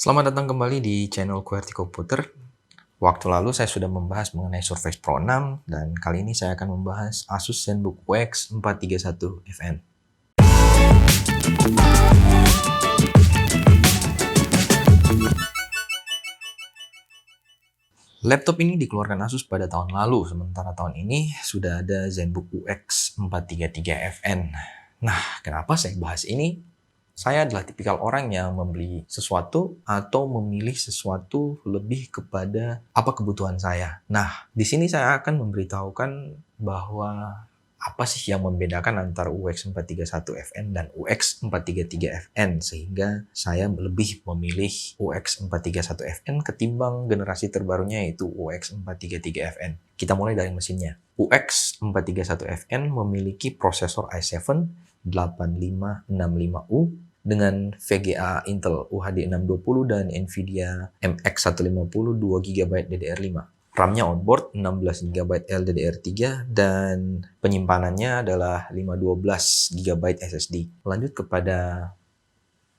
Selamat datang kembali di channel QWERTY Komputer. Waktu lalu saya sudah membahas mengenai Surface Pro 6 dan kali ini saya akan membahas Asus ZenBook UX 431 FN. Laptop ini dikeluarkan Asus pada tahun lalu, sementara tahun ini sudah ada ZenBook UX 433 FN. Nah, kenapa saya bahas ini? Saya adalah tipikal orang yang membeli sesuatu atau memilih sesuatu lebih kepada apa kebutuhan saya. Nah, di sini saya akan memberitahukan bahwa apa sih yang membedakan antara UX 431 FN dan UX 433 FN sehingga saya lebih memilih UX 431 FN ketimbang generasi terbarunya yaitu UX 433 FN. Kita mulai dari mesinnya. UX 431 FN memiliki prosesor i7 8565U dengan VGA Intel UHD 620 dan Nvidia MX 150 2GB DDR5. RAM-nya onboard 16GB LDDR3 dan penyimpanannya adalah 512GB SSD. Lanjut kepada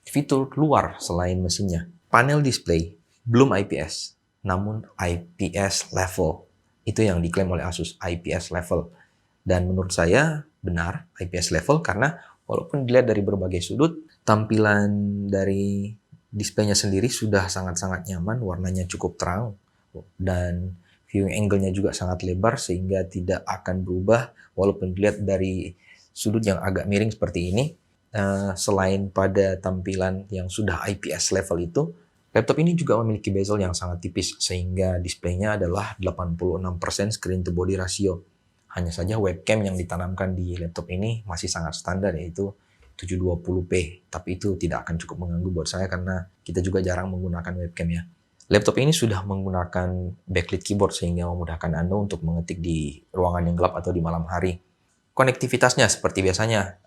fitur luar selain mesinnya. Panel display belum IPS, namun IPS level. Itu yang diklaim oleh Asus, IPS level. Dan menurut saya benar IPS level karena walaupun dilihat dari berbagai sudut, tampilan dari displaynya sendiri sudah sangat-sangat nyaman, warnanya cukup terang, dan viewing angle-nya juga sangat lebar sehingga tidak akan berubah walaupun dilihat dari sudut yang agak miring seperti ini. Selain pada tampilan yang sudah IPS level itu, laptop ini juga memiliki bezel yang sangat tipis sehingga displaynya adalah 86% screen to body ratio. Hanya saja webcam yang ditanamkan di laptop ini masih sangat standar yaitu 720p, tapi itu tidak akan cukup mengganggu buat saya karena kita juga jarang menggunakan webcam ya. Laptop ini sudah menggunakan backlit keyboard sehingga memudahkan Anda untuk mengetik di ruangan yang gelap atau di malam hari. Konektivitasnya seperti biasanya,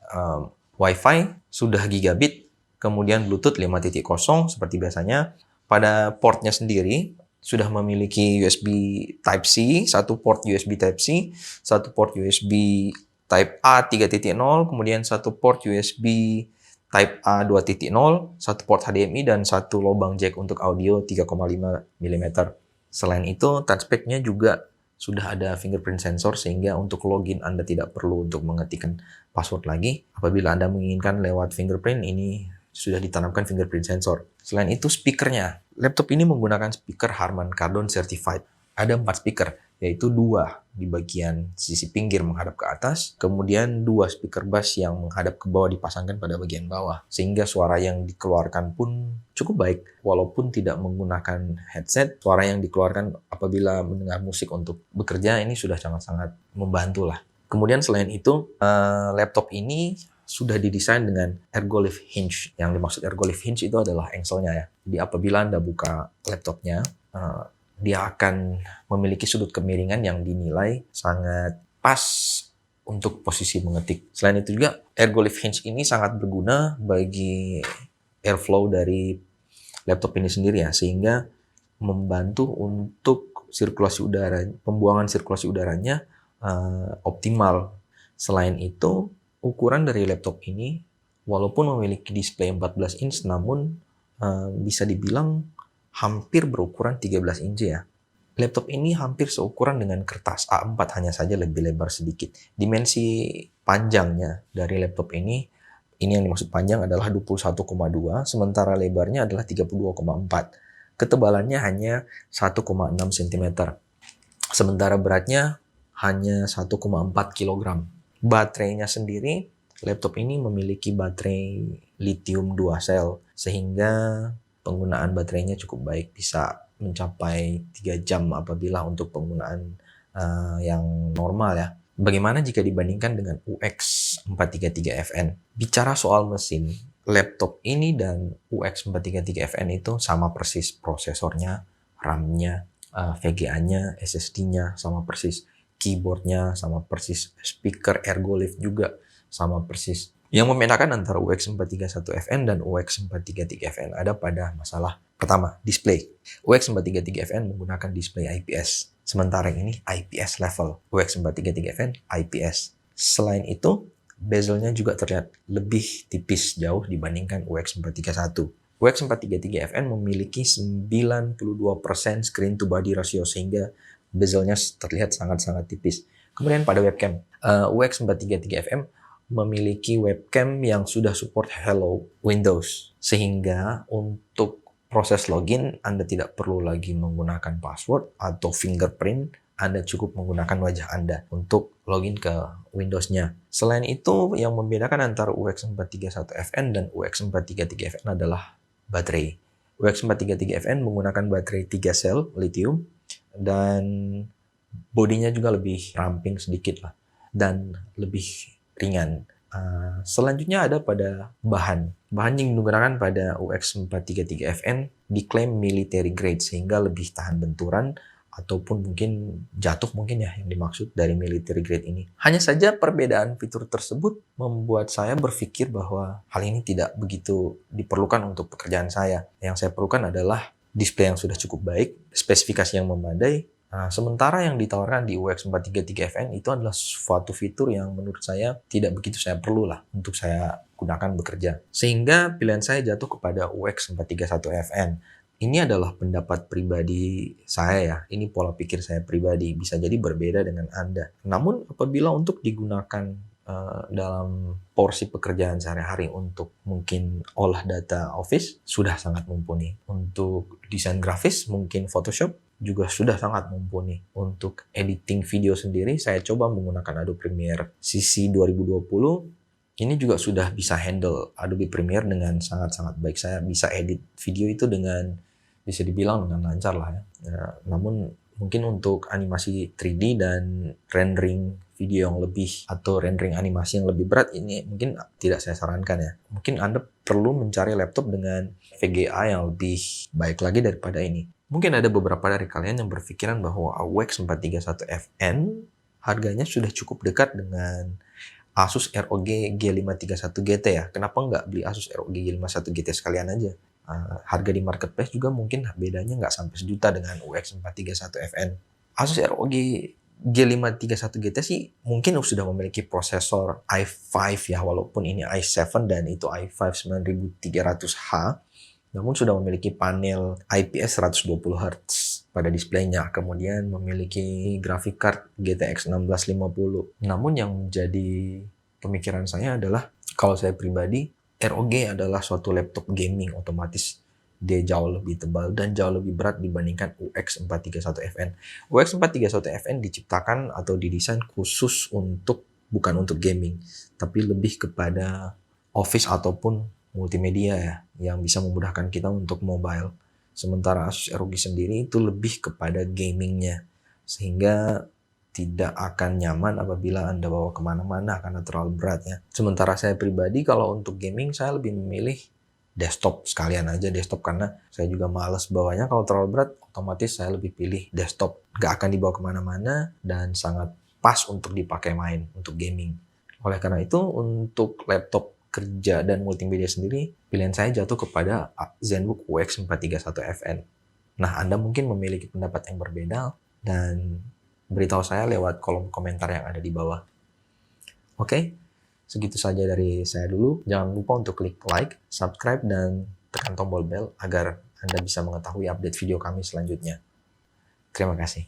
Wi-Fi sudah gigabit, kemudian Bluetooth 5.0 seperti biasanya. Pada portnya sendiri sudah memiliki USB Type-C, satu port USB Type-C, satu port USB Type A 3.0, kemudian satu port USB Type A 2.0, satu port HDMI, dan satu lubang jack untuk audio 3,5 mm. Selain itu, touchpad-nya juga sudah ada fingerprint sensor sehingga untuk login Anda tidak perlu untuk mengetikkan password lagi. Apabila Anda menginginkan lewat fingerprint, ini sudah ditanamkan fingerprint sensor. Selain itu, speakernya. Laptop ini menggunakan speaker Harman Kardon Certified. Ada 4 speaker, yaitu 2 di bagian sisi pinggir menghadap ke atas, kemudian 2 speaker bass yang menghadap ke bawah dipasangkan pada bagian bawah, sehingga suara yang dikeluarkan pun cukup baik. Walaupun tidak menggunakan headset, suara yang dikeluarkan apabila mendengar musik untuk bekerja ini sudah sangat-sangat membantu lah. Kemudian selain itu, laptop ini sudah didesain dengan ergolift hinge. Yang dimaksud ergolift hinge itu adalah engselnya ya. Jadi apabila Anda buka laptopnya, dia akan memiliki sudut kemiringan yang dinilai sangat pas untuk posisi mengetik. Selain itu juga, ergolift hinge ini sangat berguna bagi airflow dari laptop ini sendiri ya, sehingga membantu untuk sirkulasi udara, pembuangan sirkulasi udaranya optimal. Selain itu, ukuran dari laptop ini walaupun memiliki display 14 inch namun bisa dibilang hampir berukuran 13 inci ya. Laptop ini hampir seukuran dengan kertas A4, hanya saja lebih lebar sedikit. Dimensi panjangnya dari laptop ini yang dimaksud panjang adalah 21,2, sementara lebarnya adalah 32,4. Ketebalannya hanya 1,6 cm. Sementara beratnya hanya 1,4 kg. Baterainya sendiri, laptop ini memiliki baterai lithium 2 sel, sehingga penggunaan baterainya cukup baik, bisa mencapai 3 jam apabila untuk penggunaan yang normal ya. Bagaimana jika dibandingkan dengan UX 433 FN? Bicara soal mesin, laptop ini dan UX 433 FN itu sama persis prosesornya, RAM-nya, VGA-nya, SSD-nya sama persis, keyboard-nya sama persis, speaker ergolift juga sama persis. Yang membedakan antara UX 431 FN dan UX 433 FN ada pada masalah pertama, display. UX 433 FN menggunakan display IPS, sementara ini IPS level. UX 433 FN IPS. Selain itu, bezelnya juga terlihat lebih tipis jauh dibandingkan UX 431. UX433FN memiliki 92% screen to body ratio sehingga bezelnya terlihat sangat-sangat tipis. Kemudian pada webcam, UX433FM memiliki webcam yang sudah support Hello Windows sehingga untuk proses login Anda tidak perlu lagi menggunakan password atau fingerprint. Anda cukup menggunakan wajah Anda untuk login ke Windows-nya. Selain itu, yang membedakan antara UX431FN dan UX433FN adalah baterai. UX433FN menggunakan baterai 3 sel lithium dan bodinya juga lebih ramping sedikit lah dan lebih ringan. Selanjutnya ada pada bahan. Bahan yang digunakan pada UX433FN diklaim military grade sehingga lebih tahan benturan ataupun mungkin jatuh mungkin ya yang dimaksud dari military grade ini. Hanya saja perbedaan fitur tersebut membuat saya berpikir bahwa hal ini tidak begitu diperlukan untuk pekerjaan saya. Yang saya perlukan adalah display yang sudah cukup baik, spesifikasi yang memadai. Sementara yang ditawarkan di UX433FN itu adalah suatu fitur yang menurut saya tidak begitu saya perlu lah untuk saya gunakan bekerja. Sehingga pilihan saya jatuh kepada UX431FN. Ini adalah pendapat pribadi saya ya, ini pola pikir saya pribadi, bisa jadi berbeda dengan Anda. Namun apabila untuk digunakan dalam porsi pekerjaan sehari-hari untuk mungkin olah data Office, sudah sangat mumpuni. Untuk desain grafis, mungkin Photoshop, juga sudah sangat mumpuni. Untuk editing video sendiri, saya coba menggunakan Adobe Premiere CC 2020. Ini juga sudah bisa handle Adobe Premiere dengan sangat-sangat baik. Saya bisa edit video itu bisa dibilang dengan lancar lah ya. Namun mungkin untuk animasi 3D dan rendering video yang lebih atau rendering animasi yang lebih berat ini mungkin tidak saya sarankan ya. Mungkin Anda perlu mencari laptop dengan VGA yang lebih baik lagi daripada ini. Mungkin ada beberapa dari kalian yang berpikiran bahwa UX431FN harganya sudah cukup dekat dengan Asus ROG G531 GT ya. Kenapa nggak beli Asus ROG G51 GT sekalian aja? Harga di marketplace juga mungkin bedanya nggak sampai sejuta dengan UX431FN. Asus ROG G531 GT sih mungkin sudah memiliki prosesor i5 ya, walaupun ini i7 dan itu i5 9300H. Namun sudah memiliki panel IPS 120 Hz pada displaynya. Kemudian memiliki graphic card GTX 1650. Namun yang menjadi pemikiran saya adalah, kalau saya pribadi, ROG adalah suatu laptop gaming, otomatis dia jauh lebih tebal dan jauh lebih berat dibandingkan UX431FN. UX431FN diciptakan atau didesain khusus bukan untuk gaming, tapi lebih kepada office ataupun multimedia ya, yang bisa memudahkan kita untuk mobile. Sementara Asus ROG sendiri itu lebih kepada gamingnya, sehingga tidak akan nyaman apabila Anda bawa kemana-mana karena terlalu berat ya. Sementara saya pribadi kalau untuk gaming saya lebih memilih desktop sekalian aja desktop, karena saya juga males bawanya kalau terlalu berat. Otomatis saya lebih pilih desktop, gak akan dibawa kemana-mana dan sangat pas untuk dipakai main untuk gaming. Oleh karena itu untuk laptop kerja dan multimedia sendiri, pilihan saya jatuh kepada ZenBook UX431FN. Nah, Anda mungkin memiliki pendapat yang berbeda dan beritahu saya lewat kolom komentar yang ada di bawah. Oke, segitu saja dari saya dulu. Jangan lupa untuk klik like, subscribe, dan tekan tombol bell agar Anda bisa mengetahui update video kami selanjutnya. Terima kasih.